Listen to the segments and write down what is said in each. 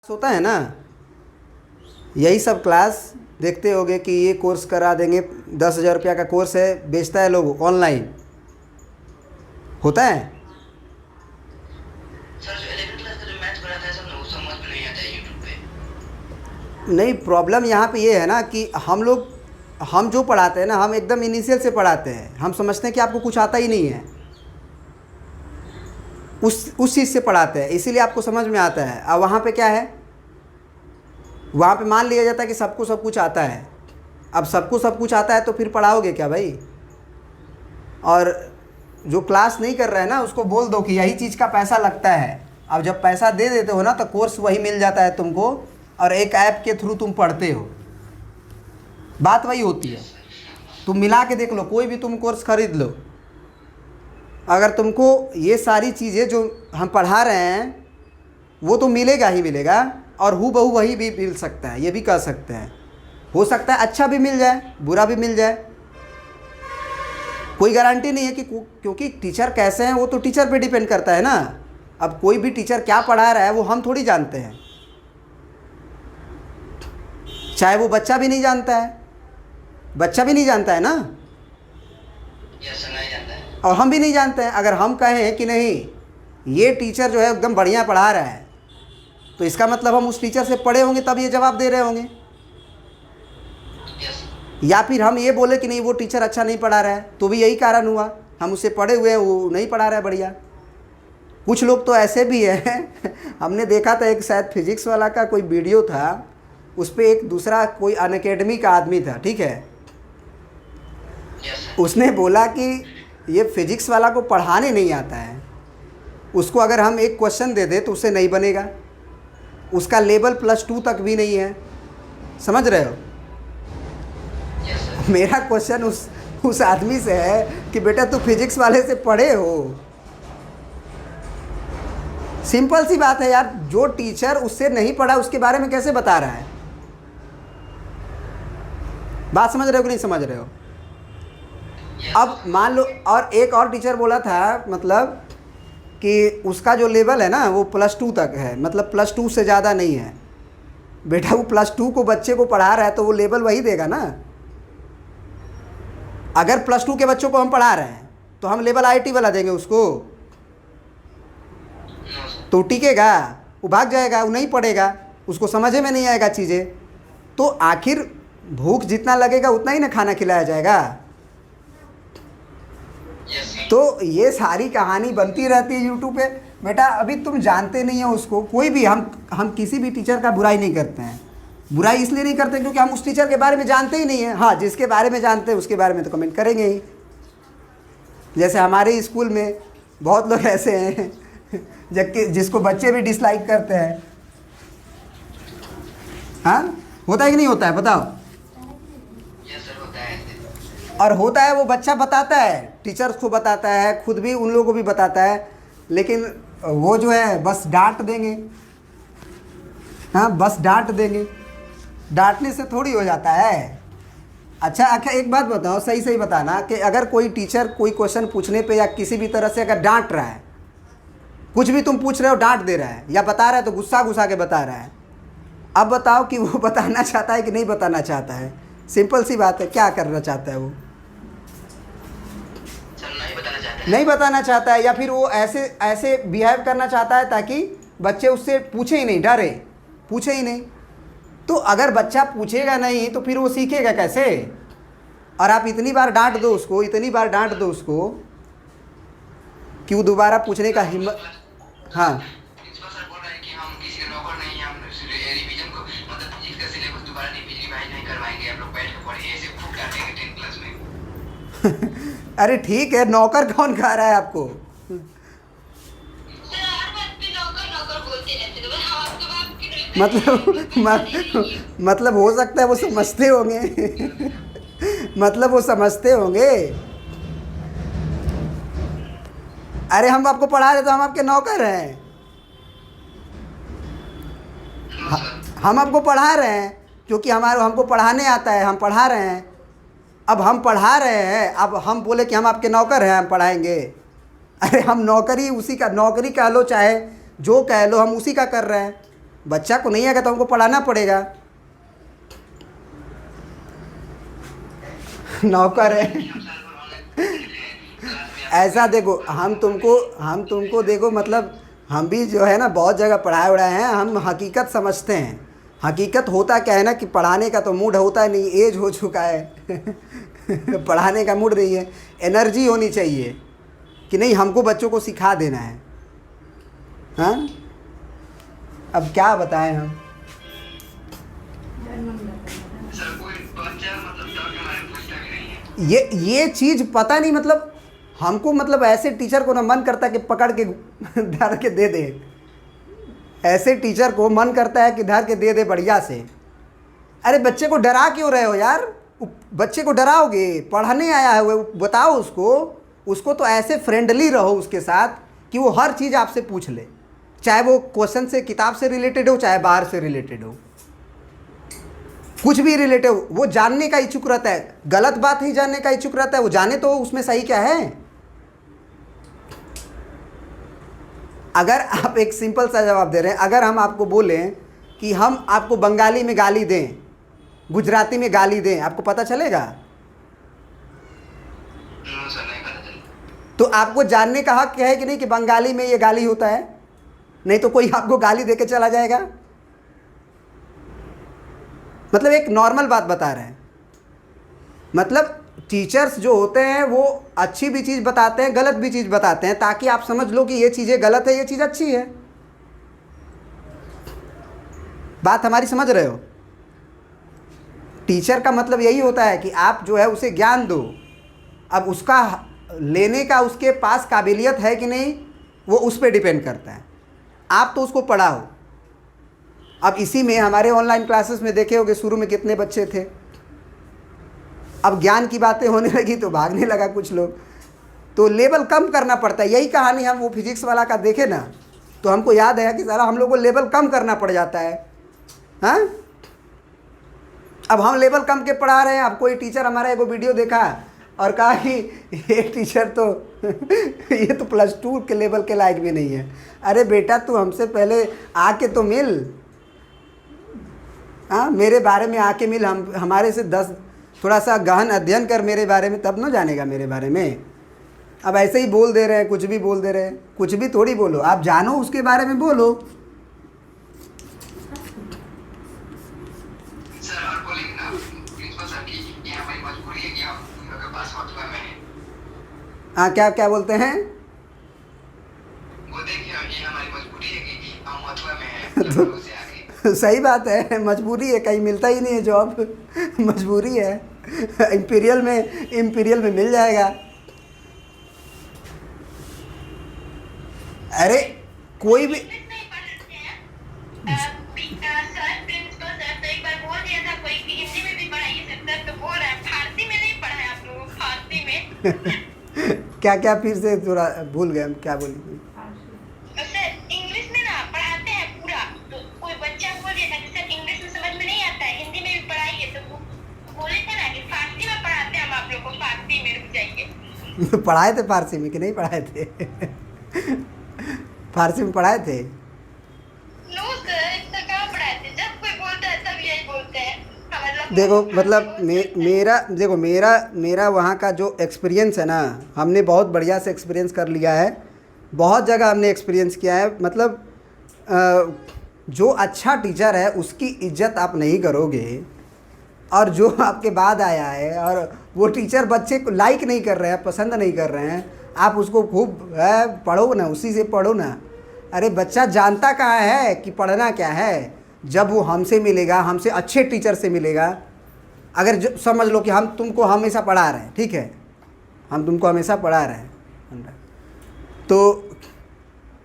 होता है ना, यही सब क्लास देखते होगे कि ये कोर्स करा देंगे, 10,000 रुपया का कोर्स है, बेचता है लोग ऑनलाइन, होता है। सर जो 11 क्लास का जो मैथ पढ़ाता है सर वो समझ में नहीं आता है यूट्यूब पे। नहीं, प्रॉब्लम यहाँ पे ये है ना कि हम जो पढ़ाते हैं ना, हम एकदम इनिशियल से पढ़ाते हैं, हम समझते हैं कि आपको कुछ आता ही नहीं है, उस चीज़ से पढ़ाते हैं, इसीलिए आपको समझ में आता है। अब वहाँ पे क्या है, वहाँ पे मान लिया जाता है कि सबको सब कुछ आता है। अब सबको सब कुछ आता है तो फिर पढ़ाओगे क्या भाई? और जो क्लास नहीं कर रहा है ना, उसको बोल दो कि यही चीज़ का पैसा लगता है। अब जब पैसा दे देते हो ना तो कोर्स वही मिल जाता है तुमको, और एक ऐप के थ्रू तुम पढ़ते हो, बात वही होती है। तुम मिला के देख लो, कोई भी तुम कोर्स खरीद लो, अगर तुमको ये सारी चीज़ें जो हम पढ़ा रहे हैं वो तो मिलेगा ही मिलेगा, और हूबहू वही भी मिल सकता है, ये भी कह सकते हैं। हो सकता है अच्छा भी मिल जाए, बुरा भी मिल जाए, कोई गारंटी नहीं है कि, क्योंकि टीचर कैसे हैं वो तो टीचर पे डिपेंड करता है ना। अब कोई भी टीचर क्या पढ़ा रहा है वो हम थोड़ी जानते हैं, चाहे वो बच्चा भी नहीं जानता है, बच्चा भी नहीं जानता है ना, यस सर नहीं जानता है। और हम भी नहीं जानते हैं। अगर हम कहें कि नहीं ये टीचर जो है एकदम बढ़िया पढ़ा रहा है, तो इसका मतलब हम उस टीचर से पढ़े होंगे तब ये जवाब दे रहे होंगे। यस या फिर हम ये बोले कि नहीं वो टीचर अच्छा नहीं पढ़ा रहा है, तो भी यही कारण हुआ, हम उससे पढ़े हुए हैं, वो नहीं पढ़ा रहा है बढ़िया। कुछ लोग तो ऐसे भी हैं हमने देखा था, एक शायद फिजिक्स वाला का कोई वीडियो था, उस पर एक दूसरा कोई अनअकैडमी का आदमी था, ठीक है, यस सर। उसने बोला कि ये फिजिक्स वाला को पढ़ाने नहीं आता है, उसको अगर हम एक क्वेश्चन दे दें तो उससे नहीं बनेगा, उसका लेवल +2 तक भी नहीं है, समझ रहे हो। Yes sir. मेरा क्वेश्चन उस आदमी से है कि बेटा तू फिजिक्स वाले से पढ़े हो? सिंपल सी बात है यार, जो टीचर उससे नहीं पढ़ा उसके बारे में कैसे बता रहा है? बात समझ रहे हो कि नहीं समझ रहे हो? अब मान लो, और एक और टीचर बोला था, मतलब कि उसका जो लेवल है ना वो +2 तक है, मतलब +2 से ज़्यादा नहीं है। बेटा वो +2 को बच्चे को पढ़ा रहा है तो वो लेवल वही देगा ना। अगर +2 के बच्चों को हम पढ़ा रहे हैं तो हम लेवल IT वाला देंगे उसको, तो टिकेगा? वो भाग जाएगा, वो नहीं पढ़ेगा, उसको समझ में नहीं आएगा चीज़ें। तो आखिर भूख जितना लगेगा उतना ही ना खाना खिलाया जाएगा। तो ये सारी कहानी बनती रहती है यूट्यूब पे। बेटा अभी तुम जानते नहीं हो उसको, कोई भी, हम किसी भी टीचर का बुराई नहीं करते हैं। बुराई इसलिए नहीं करते क्योंकि हम उस टीचर के बारे में जानते ही नहीं हैं। हाँ, जिसके बारे में जानते हैं उसके बारे में तो कमेंट करेंगे ही। जैसे हमारे स्कूल में बहुत लोग ऐसे हैं जबकि जिसको बच्चे भी डिसलाइक करते हैं। हाँ, होता है कि नहीं होता है, बताओ। यस सर होता है ऐसे। और होता है, वो बच्चा बताता है, टीचर्स को बताता है, खुद भी उन लोगों को भी बताता है, लेकिन वो जो है बस डांट देंगे। हाँ, बस डांट देंगे, डांटने से थोड़ी हो जाता है। अच्छा एक बात बताओ, सही सही बताना कि अगर कोई टीचर कोई क्वेश्चन पूछने पे या किसी भी तरह से अगर डांट रहा है, कुछ भी तुम पूछ रहे हो डांट दे रहा है या बता रहा है तो गुस्सा के बता रहा है, अब बताओ कि वो बताना चाहता है कि नहीं बताना चाहता है? सिंपल सी बात है, क्या करना चाहता है वो? सर नहीं बताना चाहता है। नहीं बताना चाहता है, या फिर वो ऐसे बिहेव करना चाहता है ताकि बच्चे उससे पूछे ही नहीं, डरे, पूछे ही नहीं। तो अगर बच्चा पूछेगा नहीं तो फिर वो सीखेगा कैसे? और आप इतनी बार डांट दो उसको, इतनी बार डांट दो उसको कि वो दोबारा पूछने का हिम्मत। हाँ, प्रिंसिपल सर बोल रहे हैं कि हम किसी का नौकर नहीं हैं, हम रिवीजन को मतलब फिजिक्स का सिलेबस दोबारा रिवाइज नहीं करवाएंगे, आप लोग बैठ के पढ़िए, ऐसे खूब डांटेंगे 10 क्लास में। अरे ठीक है, नौकर कौन कह रहा है आपको? सर हर बात पे नौकर नौकर बोलते रहते हो, हम आपके बाप के मतलब हो सकता है वो समझते होंगे मतलब वो समझते होंगे। अरे हम आपको पढ़ा रहे तो हम आपके नौकर हैं, हम आपको पढ़ा रहे हैं क्योंकि हमको पढ़ाने आता है, हम पढ़ा रहे हैं। अब हम पढ़ा रहे हैं, अब हम बोले कि हम आपके नौकर हैं, हम पढ़ाएंगे? अरे हम नौकरी, उसी का नौकरी कह लो चाहे जो कह लो, हम उसी का कर रहे हैं। बच्चा को नहीं आएगा तो हमको पढ़ाना पड़ेगा। नौकर है। हम साल भर ऑनलाइन क्लास में ऐसा देखो, हम तुमको देखो, मतलब हम भी जो है ना बहुत जगह पढ़ाए उड़ाए हैं, हम हकीकत समझते हैं। हकीकत होता क्या है ना कि पढ़ाने का तो मूड होता नहीं, एज हो चुका है पढ़ाने का मूड नहीं है, एनर्जी होनी चाहिए कि नहीं हमको बच्चों को सिखा देना है। हाँ, अब क्या बताएं हम। सर कोई बच्चा मतलब डर के मारे पूछता भी नहीं है। ये चीज़ पता नहीं, मतलब हमको, मतलब ऐसे टीचर को ना मन करता है कि पकड़ के धर के दे दे। ऐसे टीचर को मन करता है कि धर के दे दे बढ़िया से। अरे बच्चे को डरा क्यों रहे हो यार? बच्चे को डराओगे? पढ़ने आया है वो, बताओ उसको तो ऐसे फ्रेंडली रहो उसके साथ कि वो हर चीज़ आपसे पूछ ले, चाहे वो क्वेश्चन से, किताब से रिलेटेड हो, चाहे बाहर से रिलेटेड हो, कुछ भी रिलेटेड हो, वो जानने का इच्छुक रहता है। गलत बात ही जानने का इच्छुक रहता है, वो जाने तो उसमें सही क्या है। अगर आप एक सिंपल सा जवाब दे रहे हैं, अगर हम आपको बोलें कि हम आपको बंगाली में गाली दें, गुजराती में गाली दें, आपको पता चलेगा? सर नहीं पता चला। तो आपको जानने का हक है कि नहीं कि बंगाली में ये गाली होता है? नहीं तो कोई आपको गाली दे के चला जाएगा। मतलब एक नॉर्मल बात बता रहे हैं। मतलब टीचर्स जो होते हैं वो अच्छी भी चीज़ बताते हैं, गलत भी चीज़ बताते हैं, ताकि आप समझ लो कि ये चीज़ें गलत है, ये चीज़ अच्छी है। बात हमारी समझ रहे हो? टीचर का मतलब यही होता है कि आप जो है उसे ज्ञान दो। अब उसका लेने का उसके पास काबिलियत है कि नहीं, वो उस पर डिपेंड करता है। आप तो उसको पढ़ाओ। अब इसी में हमारे ऑनलाइन क्लासेस में देखे होगे शुरू में कितने बच्चे थे, अब ज्ञान की बातें होने लगी तो भागने लगा कुछ लोग। तो लेवल कम करना पड़ता है। यही कहानी हम वो फिजिक्स वाला का देखे ना, तो हमको याद है कि सारा हम लोग को लेवल कम करना पड़ जाता है। हाँ, अब हम लेवल कम के पढ़ा रहे हैं। अब कोई टीचर हमारा एक वीडियो देखा और कहा कि ये टीचर तो ये तो +2 के लेवल के लायक भी नहीं है। अरे बेटा, तू हमसे पहले आके तो मिल। हाँ, मेरे बारे में आके मिल, हम हमारे से 10 थोड़ा सा गहन अध्ययन कर मेरे बारे में, तब न जानेगा मेरे बारे में। अब ऐसे ही बोल दे रहे हैं, कुछ भी बोल दे रहे हैं। कुछ भी थोड़ी बोलो, आप जानो उसके बारे में बोलो। सर और बोलेंगे ना प्रिंसिपल सर की ये हमारी मजबूरी है कि हम उन लोगों के पास मथुरा में हैं। हाँ, क्या क्या बोलते हैं? वो देखिए ये हमारी मजबूरी है कि हम मथुरा में हैं लखनऊ से आगे। सही बात है, मजबूरी है, कहीं मिलता ही नहीं है जॉब मजबूरी है। इम्पीरियल में मिल जाएगा। अरे कोई भी क्या क्या, फिर से थोड़ा भूल गए हम, क्या बोली? इंग्लिश में ना पढ़ाते हैं पूरा, तो कोई बच्चा बोल दिया था कि सर इंग्लिश में समझ में नहीं आता है, हिंदी में भी पढ़ाइए। तो वो बोले थे ना कि फारसी में पढ़ाते हैं हम आप लोग को, फारसी में रुक जाइए। पढ़ाए थे फारसी में कि नहीं पढ़ाए थे? फारसी में पढ़ाए थे? नो सर, इतना कहाँ पढ़ाए थे। जब कोई बोलता है तब यही बोलते हैं। देखो मतलब मेरा वहाँ का जो एक्सपीरियंस है ना, हमने बहुत बढ़िया से एक्सपीरियंस कर लिया है। बहुत जगह हमने एक्सपीरियंस किया है। मतलब जो अच्छा टीचर है उसकी इज्जत आप नहीं करोगे, और जो आपके बाद आया है और वो टीचर बच्चे को लाइक नहीं कर रहे हैं, पसंद नहीं कर रहे हैं, आप उसको खूब पढ़ो ना, उसी से पढ़ो ना। अरे बच्चा जानता कहाँ है कि पढ़ना क्या है? जब वो हमसे मिलेगा, हमसे अच्छे टीचर से मिलेगा। अगर समझ लो कि हम तुमको हमेशा पढ़ा रहे हैं, ठीक है, हम तुमको हमेशा पढ़ा रहे हैं, तो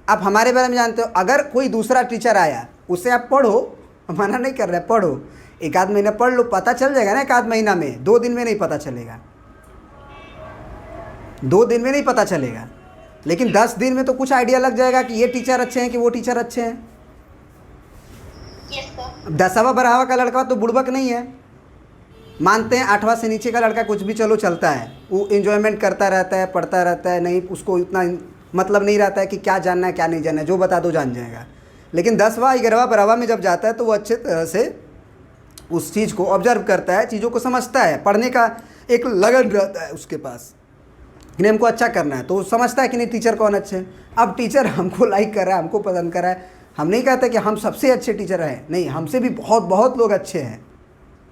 आप हमारे बारे में जानते हो। अगर कोई दूसरा टीचर आया, उससे आप पढ़ो, मना नहीं कर रहे, पढ़ो, 1 आध महीना पढ़ लो, पता चल जाएगा ना। 1 आध महीना में, 2 दिन में नहीं पता चलेगा, 2 दिन में नहीं पता चलेगा, लेकिन 10 दिन में तो कुछ आइडिया लग जाएगा कि ये टीचर अच्छे हैं कि वो टीचर अच्छे हैं। 10वां 12वां का लड़का तो बुड़बक नहीं है। मानते हैं 8वां से नीचे का लड़का कुछ भी चलो चलता है, वो इन्जॉयमेंट करता रहता है, पढ़ता रहता है, नहीं उसको इतना मतलब नहीं रहता है कि क्या जानना है क्या नहीं जानना है, जो बता दो जान जाएगा। लेकिन 10वां 11वां 12वां में जब जाता है तो वो अच्छे तरह से उस चीज़ को ऑब्जर्व करता है, चीज़ों को समझता है, पढ़ने का एक लगन रहता है उसके पास कि नहीं हमको अच्छा करना है, तो वो समझता है कि नहीं टीचर कौन अच्छे हैं। अब टीचर हमको लाइक कर रहा है, हमको पसंद कर रहा है, हम नहीं कहते कि हम सबसे अच्छे टीचर हैं, नहीं, हमसे भी बहुत बहुत लोग अच्छे हैं,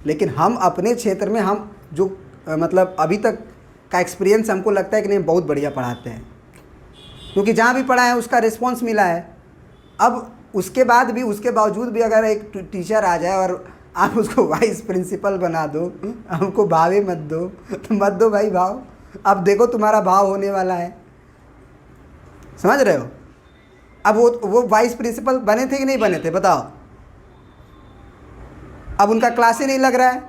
लेकिन हम अपने क्षेत्र में हम जो मतलब अभी तक का एक्सपीरियंस हमको लगता है कि नहीं बहुत बढ़िया पढ़ाते हैं, क्योंकि जहाँ भी पढ़ा है उसका रिस्पॉन्स मिला है। अब उसके बाद भी, उसके बावजूद भी अगर एक टीचर आ जाए और आप उसको वाइस प्रिंसिपल बना दो, हमको भावे मत दो, तो मत दो भाई भाव। अब देखो तुम्हारा भाव होने वाला है, समझ रहे हो। अब वो वाइस प्रिंसिपल बने थे कि नहीं बने थे बताओ। अब उनका क्लास ही नहीं लग रहा है,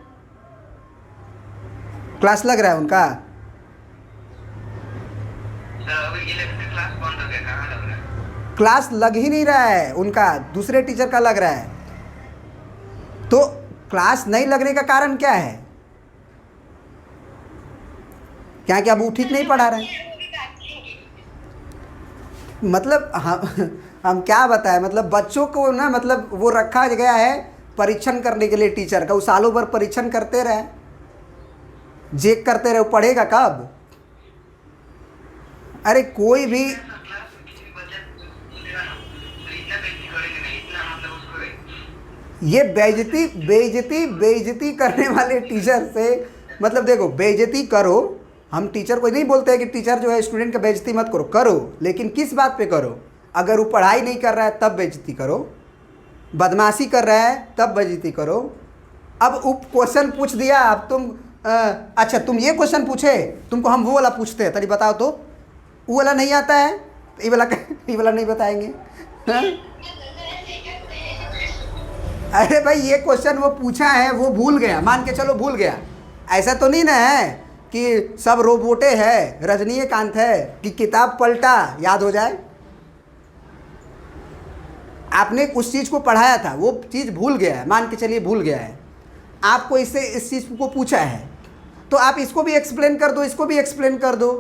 क्लास लग रहा है उनका। सर अभी 11th क्लास बंद हो गया, कहाँ लग रहा है? क्लास लग ही नहीं रहा है उनका, दूसरे टीचर का लग रहा है। तो क्लास नहीं लगने का कारण क्या है? क्या कि अब वो ठीक नहीं पढ़ा रहे हैं। मतलब हम क्या बताएं, मतलब बच्चों को ना, मतलब वो रखा गया है परीक्षण करने के लिए टीचर का। वो सालों भर परीक्षण करते रहे, चेक करते रहे, वो पढ़ेगा कब? अरे कोई भी क्लास में किसी भी बच्चा बोलेगा ना, तो इतना बेइज्जती करेंगे नहीं, इतना मतलब उसको ये बेइज्जती करने वाले टीचर से, मतलब देखो बेइज्जती करो, हम टीचर को नहीं बोलते हैं कि टीचर जो है स्टूडेंट का बेइज्जती मत करो, करो, लेकिन किस बात पे करो? अगर वो पढ़ाई नहीं कर रहा है तब बेइज्जती करो, बदमाशी कर रहा है तब बेइज्जती करो। अब क्वेश्चन पूछ दिया, अब तुम अच्छा तुम ये क्वेश्चन पूछे, तुमको हम वो वाला पूछते हैं, तभी बताओ तो वो वाला नहीं आता है, ये वाला नहीं बताएंगे। हाँ? अरे भाई ये क्वेश्चन वो पूछा है, वो भूल गया, मान के चलो भूल गया, ऐसा तो नहीं ना है कि सब रोबोटे है, रजनीकांत है कि किताब पलटा याद हो जाए। आपने उस चीज़ को पढ़ाया था, वो चीज़ भूल गया है, मान के चलिए भूल गया है, आपको इससे इस चीज़ को पूछा है, तो आप इसको भी एक्सप्लेन कर दो, इसको भी एक्सप्लेन कर दो,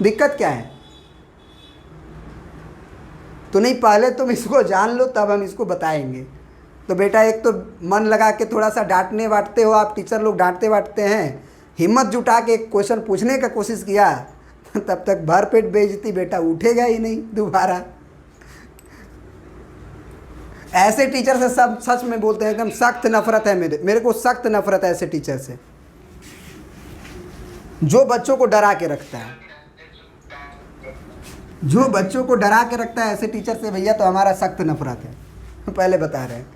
दिक्कत क्या है? तो नहीं, पहले तुम इसको जान लो तब हम इसको बताएंगे। तो बेटा एक तो मन लगा के थोड़ा सा डांटने बांटते हो आप, टीचर लोग डांटते बांटते हैं, हिम्मत जुटा के एक क्वेश्चन पूछने का कोशिश किया, तब तक भरपेट बेइज्जती, बेटा उठेगा ही नहीं दोबारा। ऐसे टीचर से सब सच में बोलते हैं, एकदम सख्त नफरत है मेरे को सख्त नफरत है ऐसे टीचर से, जो बच्चों को डरा के रखता है, जो बच्चों को डरा के रखता है ऐसे टीचर से भैया तो हमारा सख्त नफरत है, पहले बता रहे हैं।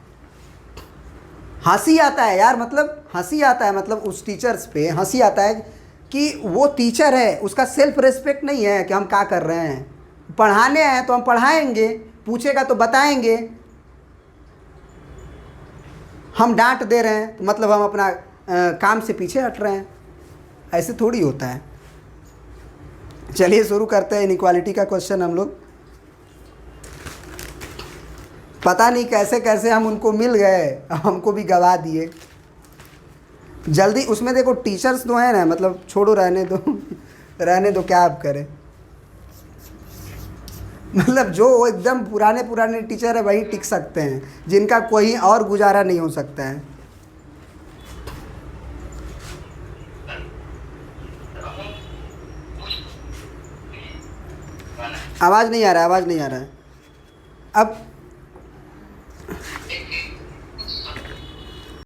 हंसी आता है यार, मतलब हंसी आता है, मतलब उस टीचर्स पे हंसी आता है कि वो टीचर है, उसका सेल्फ रिस्पेक्ट नहीं है कि हम क्या कर रहे हैं, पढ़ाने आए तो हम पढ़ाएंगे, पूछेगा तो बताएंगे, हम डांट दे रहे हैं तो मतलब हम अपना काम से पीछे हट रहे हैं, ऐसे थोड़ी होता है। चलिए शुरू करते हैं इनइक्वालिटी का क्वेश्चन। हम लोग पता नहीं कैसे कैसे हम उनको मिल गए, हमको भी गवा दिए जल्दी। उसमें देखो टीचर्स तो हैं ना, मतलब छोड़ो रहने दो रहने दो, क्या आप करें। मतलब जो एकदम पुराने टीचर है वही टिक सकते हैं, जिनका कोई और गुजारा नहीं हो सकता है। आवाज़ नहीं आ रहा है, आवाज़ नहीं आ रहा है। अब